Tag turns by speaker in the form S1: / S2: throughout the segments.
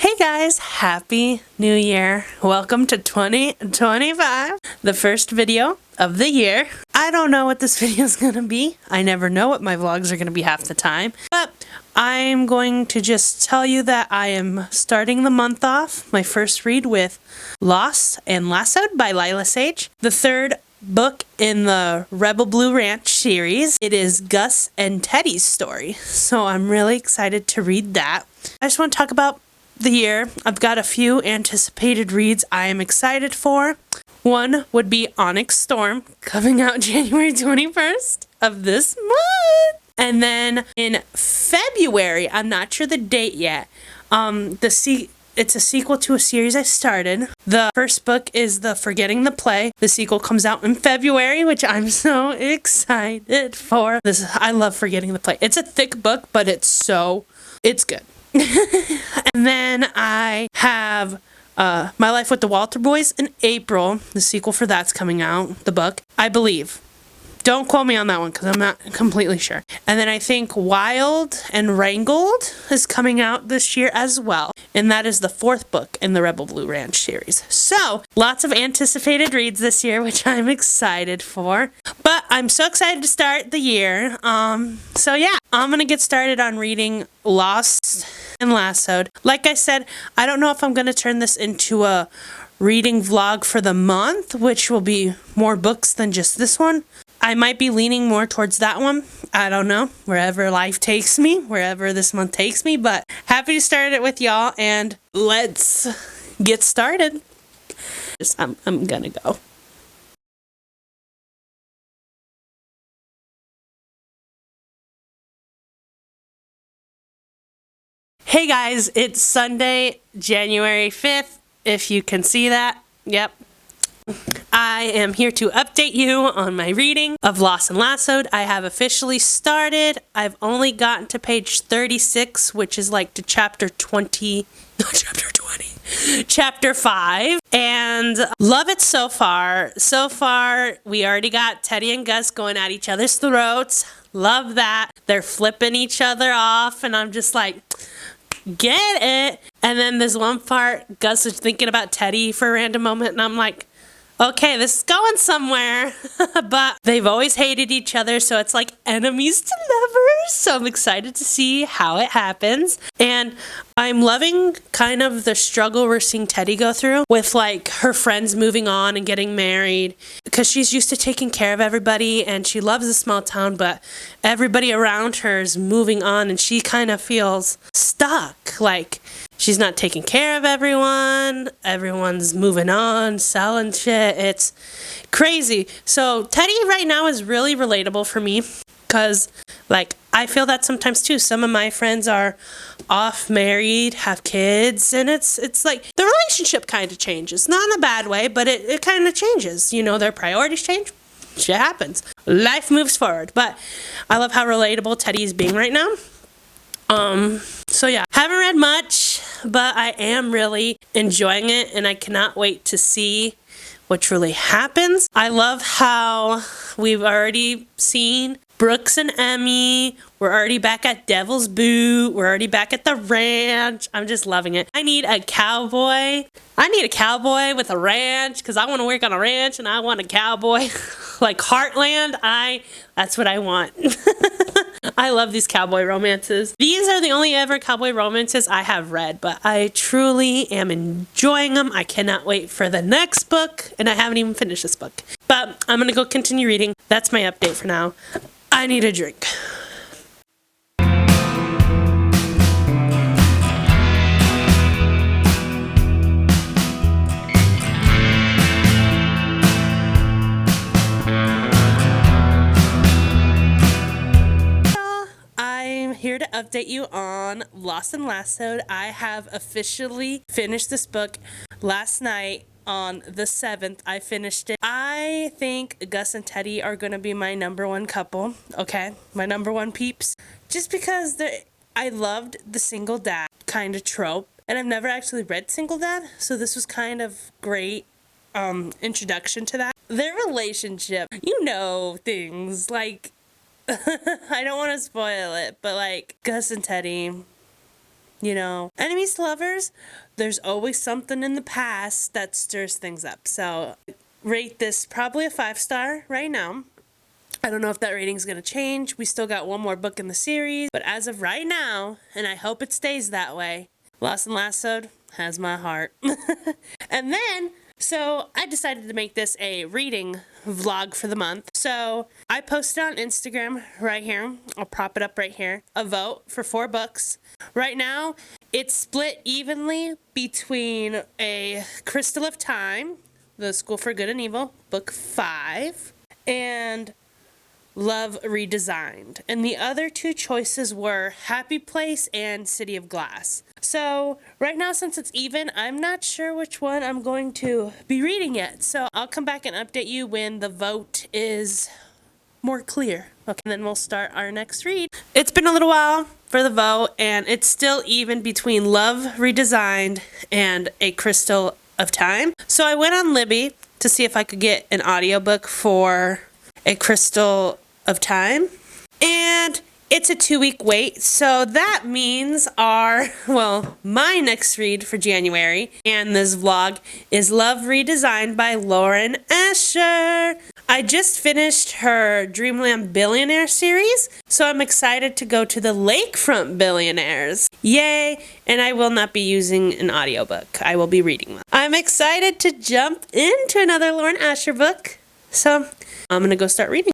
S1: Hey guys, happy new year. Welcome to 2025, the first video of the year. I don't know what this video is gonna be. I never know what my vlogs are gonna be half the time, but I'm going to just tell you that I am starting the month off, my first read, with Lost and Lassoed by Lila Sage, the third book in the Rebel Blue Ranch series. It is Gus and Teddy's story, so I'm really excited to read that. I just want to talk about the year. I've got a few anticipated reads I am excited for. One would be Onyx Storm, coming out January 21st of this month. And then in February, I'm not sure the date yet, it's a sequel to a series I started. The first book is The Forgetting the Play. The sequel comes out in February, which I'm so excited for. I love Forgetting the Play. It's a thick book, but it's good. And then I have My Life with the Walter Boys in April. The sequel for that's coming out, the book, I believe. Don't quote me on that one because I'm not completely sure. And then I think Wild and Wrangled is coming out this year as well. And that is the fourth book in the Rebel Blue Ranch series. So lots of anticipated reads this year, which I'm excited for. But I'm so excited to start the year. So yeah, I'm going to get started on reading Lost and Lassoed. Like I said, I don't know if I'm going to turn this into a reading vlog for the month, which will be more books than just this one. I might be leaning more towards that one. I don't know. Wherever life takes me, wherever this month takes me. But happy to start it with y'all, and let's get started. I'm gonna go. Hey guys, it's Sunday, January 5th, if you can see that. Yep. I am here to update you on my reading of Lost and Lassoed. I have officially started. I've only gotten to page 36, which is like to chapter 20, not chapter 20, chapter 5, and love it so far. So far, we already got Teddy and Gus going at each other's throats. Love that. They're flipping each other off, and I'm just like, get it. And then this one part, Gus is thinking about Teddy for a random moment, and I'm like, okay, this is going somewhere. But they've always hated each other, so it's like enemies to lovers. So I'm excited to see how it happens. And I'm loving kind of the struggle we're seeing Teddy go through with like her friends moving on and getting married, because she's used to taking care of everybody and she loves the small town, but everybody around her is moving on and she kind of feels stuck. Like, she's not taking care of everyone. Everyone's moving on, selling shit. It's crazy. So Teddy right now is really relatable for me because, like, I feel that sometimes too. Some of my friends are off married, have kids, and it's like the relationship kind of changes. Not in a bad way, but it kind of changes. You know, their priorities change. Shit happens. Life moves forward. But I love how relatable Teddy is being right now. So yeah, haven't read much, but I am really enjoying it, and I cannot wait to see what truly happens. I love how we've already seen Brooks and Emmy. We're already back at Devil's Boot. We're already back at the ranch. I'm just loving it. I need a cowboy. With a ranch, because I want to work on a ranch and I want a cowboy. Like Heartland, that's what I want. I love these cowboy romances. These are the only ever cowboy romances I have read, but I truly am enjoying them. I cannot wait for the next book, and I haven't even finished this book. But I'm going to go continue reading. That's my update for now. I need a drink. Here to update you on Lost and Lassoed. I have officially finished this book last night on the 7th. I finished it. I think Gus and Teddy are going to be my number one couple. Okay, my number one peeps. Just because I loved the single dad kind of trope, and I've never actually read single dad, so this was kind of great introduction to that. Their relationship, you know, things like I don't want to spoil it, but like Gus and Teddy, enemies to lovers, there's always something in the past that stirs things up. So rate this probably a 5-star right now. I don't know if that rating's going to change. We still got one more book in the series. But as of right now, and I hope it stays that way, Lost and Lassoed has my heart. And then, so I decided to make this a reading vlog for the month. So I posted on Instagram right here. I'll prop it up right here. A vote for 4 books. Right now, it's split evenly between A Crystal of Time, The School for Good and Evil, book 5, and Love Redesigned. And the other 2 choices were Happy Place and City of Glass. So right now, since it's even, I'm not sure which one I'm going to be reading yet. So I'll come back and update you when the vote is more clear. Okay, and then we'll start our next read. It's been a little while for the vote, and it's still even between Love Redesigned and A Crystal of Time. So I went on Libby to see if I could get an audiobook for A Crystal of Time, and it's a 2-week wait, so that means my next read for January and this vlog is Love Redesigned by Lauren Asher. I just finished her Dreamland Billionaire series, so I'm excited to go to the Lakefront Billionaires. Yay! And I will not be using an audiobook. I will be reading them. I'm excited to jump into another Lauren Asher book, so I'm going to go start reading.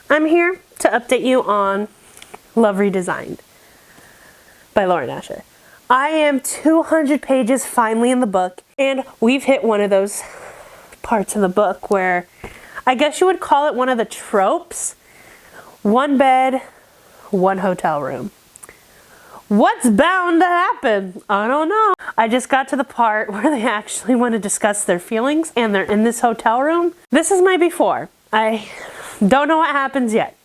S1: I'm here to update you on Love Redesigned by Lauren Asher. I am 200 pages finally in the book, and we've hit one of those parts of the book where I guess you would call it one of the tropes. 1 bed, 1 hotel room. What's bound to happen? I don't know. I just got to the part where they actually want to discuss their feelings, and they're in this hotel room. This is my before. I don't know what happens yet.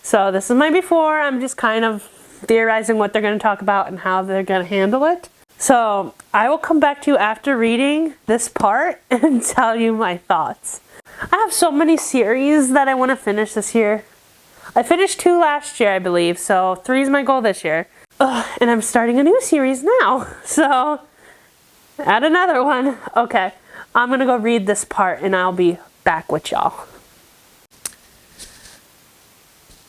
S1: So this is my before. I'm just kind of theorizing what they're going to talk about and how they're going to handle it. So I will come back to you after reading this part and tell you my thoughts. I have so many series that I want to finish this year. I finished 2 last year, I believe, so 3 is my goal this year. And I'm starting a new series now, so add another one. Okay, I'm going to go read this part and I'll be back with y'all.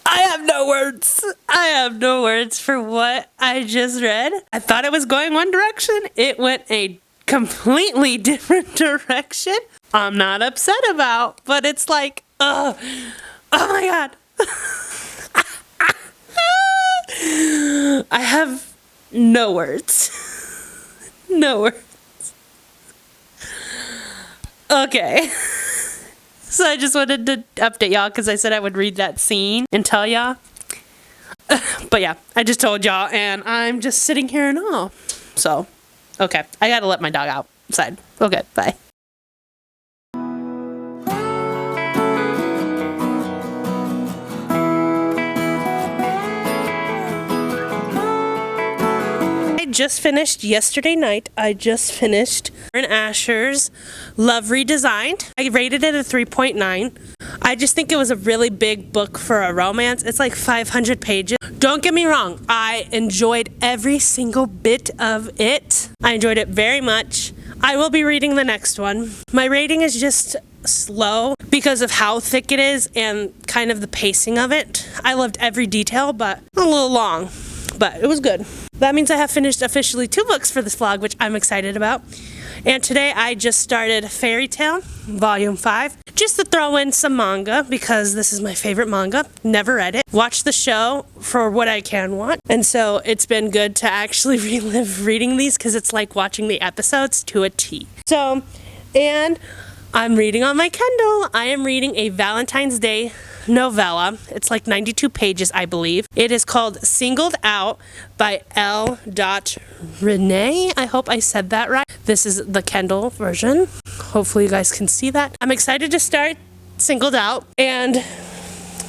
S1: I have no words. I have no words for what I just read. I thought it was going one direction. It went a completely different direction. I'm not upset about, but it's like, oh my God. I have no words. No words. Okay. So I just wanted to update y'all because I said I would read that scene and tell y'all. But yeah, I just told y'all and I'm just sitting here in awe. So, okay. I gotta let my dog outside. Okay, bye. Just finished yesterday night. I just finished Lauren Asher's Love Redesigned. I rated it a 3.9. I just think it was a really big book for a romance. It's like 500 pages. Don't get me wrong. I enjoyed every single bit of it. I enjoyed it very much. I will be reading the next one. My rating is just slow because of how thick it is and kind of the pacing of it. I loved every detail, but a little long. But it was good. That means I have finished officially 2 books for this vlog, which I'm excited about. And today I just started Fairy Tale, Volume 5, just to throw in some manga, because this is my favorite manga. Never read it. Watched the show for what I can watch. And so it's been good to actually relive reading these, because it's like watching the episodes to a T. So, and I'm reading on my Kindle. I am reading a Valentine's Day novella. It's like 92 pages, I believe. It is called Singled Out by L. Renee. I hope I said that right. This is the Kindle version. Hopefully you guys can see that. I'm excited to start Singled Out, and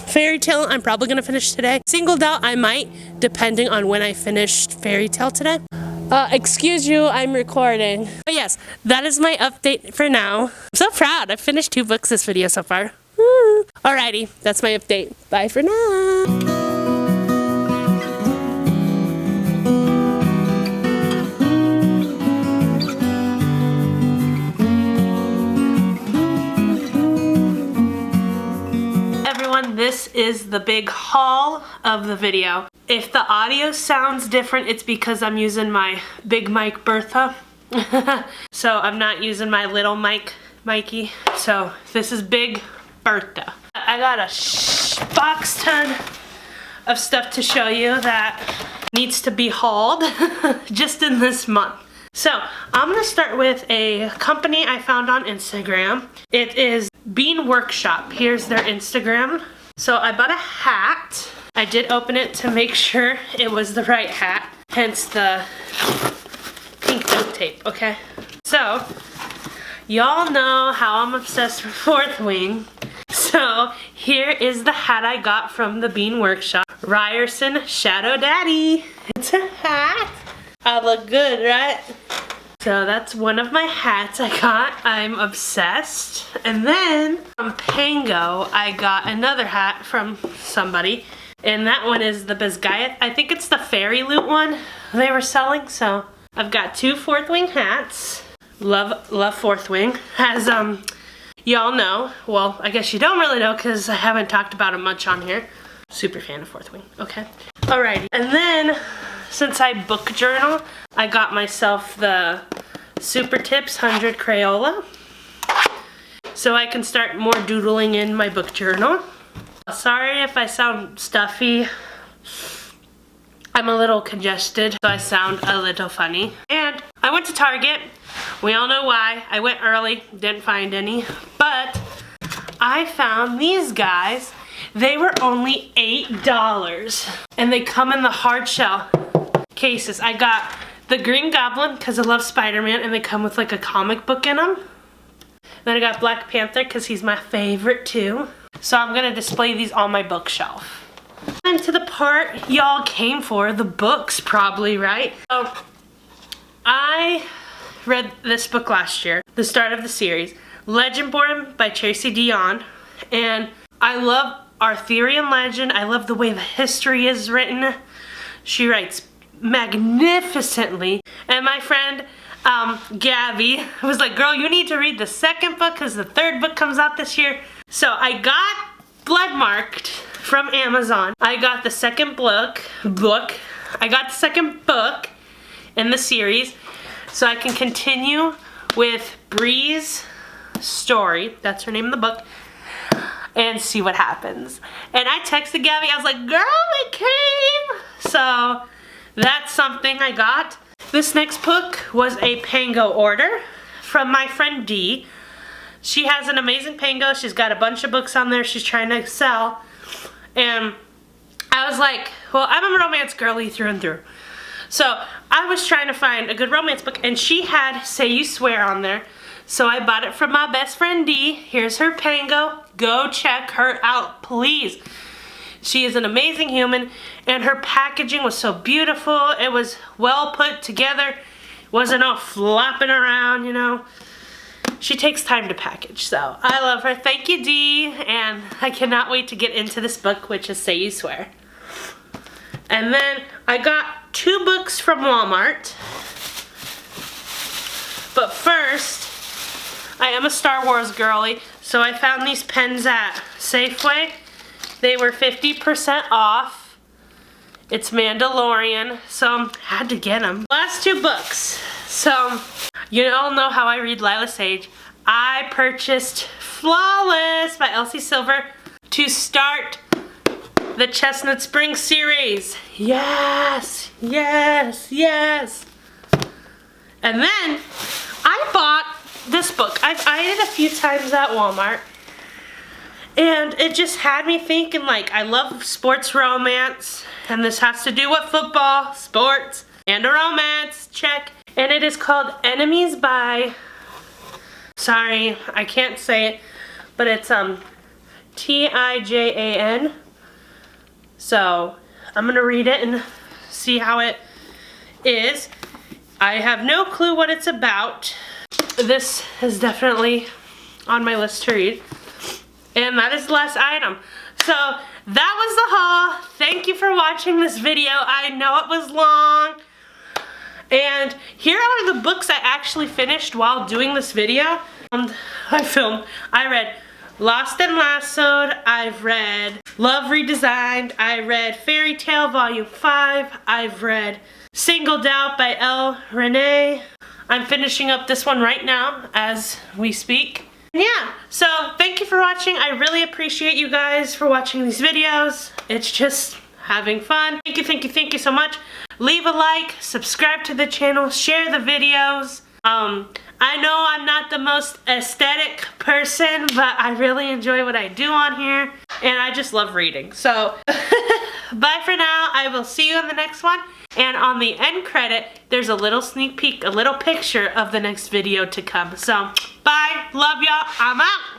S1: Fairy Tale I'm probably going to finish today. Singled Out I might, depending on when I finished Fairy Tale today. Excuse you, I'm recording. But yes, that is my update for now. I'm so proud. I've finished 2 books this video so far. Woo. Alrighty, that's my update. Bye for now. This is the big haul of the video. If the audio sounds different, it's because I'm using my big mic Bertha. So I'm not using my little mic Mikey. So this is big Bertha. I got a box ton of stuff to show you that needs to be hauled just in this month. So I'm gonna start with a company I found on Instagram. It is Bean Workshop. Here's their Instagram. So I bought a hat. I did open it to make sure it was the right hat, hence the pink duct tape, okay? So, y'all know how I'm obsessed with Fourth Wing. So, here is the hat I got from the Bean Workshop. Ryerson Shadow Daddy. It's a hat. I look good, right? So that's one of my hats I got. I'm obsessed. And then from Pango, I got another hat from somebody. And that one is the Bisgayeth. I think it's the fairy loot one they were selling. So I've got 2 Fourth Wing hats. Love Fourth Wing. As y'all know, well, I guess you don't really know because I haven't talked about it much on here. Super fan of Fourth Wing, okay? Alrighty, and then since I book journal, I got myself the Super Tips 100 Crayola. So I can start more doodling in my book journal. Sorry if I sound stuffy. I'm a little congested, so I sound a little funny. And I went to Target. We all know why. I went early, didn't find any. But I found these guys. They were only $8. And they come in the hard shell cases. I got the Green Goblin because I love Spider-Man, and they come with like a comic book in them. Then I got Black Panther because he's my favorite too. So I'm gonna display these on my bookshelf. And to the part y'all came for, the books probably, right? So I read this book last year, the start of the series, Legendborn by Tracy Deonn, and I love Arthurian legend. I love the way the history is written. She writes magnificently. And my friend Gabby was like, girl, you need to read the 2nd book because the 3rd book comes out this year. So I got Bloodmarked from Amazon. I got the 2nd book. I got the 2nd book in the series so I can continue with Bree's story. That's her name in the book. And see what happens. And I texted Gabby, I was like, girl, it came! So that's something I got. This next book was a Pango order from my friend Dee. She has an amazing Pango. She's got a bunch of books on there she's trying to sell. And I was like, well, I'm a romance girly through and through. So I was trying to find a good romance book, and she had Say You Swear on there. So I bought it from my best friend Dee. Here's her Pango. Go check her out, please. She is an amazing human, and her packaging was so beautiful. It was well put together. It wasn't all flopping around, you know. She takes time to package, so I love her. Thank you, Dee, and I cannot wait to get into this book, which is Say You Swear. And then I got 2 books from Walmart. But first, I am a Star Wars girly, so I found these pens at Safeway. They were 50% off. It's Mandalorian, so I had to get them. Last 2 books. So, you all know how I read Lila Sage. I purchased Flawless by Elsie Silver to start the Chestnut Spring series. Yes, yes, yes. And then I bought this book. I've eyed it a few times at Walmart. And it just had me thinking, like, I love sports romance. And this has to do with football, sports, and a romance. Check. And it is called Enemies by, sorry, I can't say it, but it's Tijan. So I'm gonna read it and see how it is. I have no clue what it's about. This is definitely on my list to read. And that is the last item. So that was the haul. Thank you for watching this video. I know it was long. And here are the books I actually finished while doing this video. I read Lost and Lassoed, I've read Love Redesigned, I read Fairy Tale Volume 5, I've read Singled Out by L. Renee. I'm finishing up this one right now as we speak. Yeah, so thank you for watching. I really appreciate you guys for watching these videos. It's just having fun. Thank you so much. Leave a like, subscribe to the channel, share the videos. I know I'm not the most aesthetic person, but I really enjoy what I do on here, and I just love reading. So, bye for now. I will see you in the next one. And on the end credit, there's a little sneak peek, a little picture of the next video to come. So, bye. Love y'all. I'm out.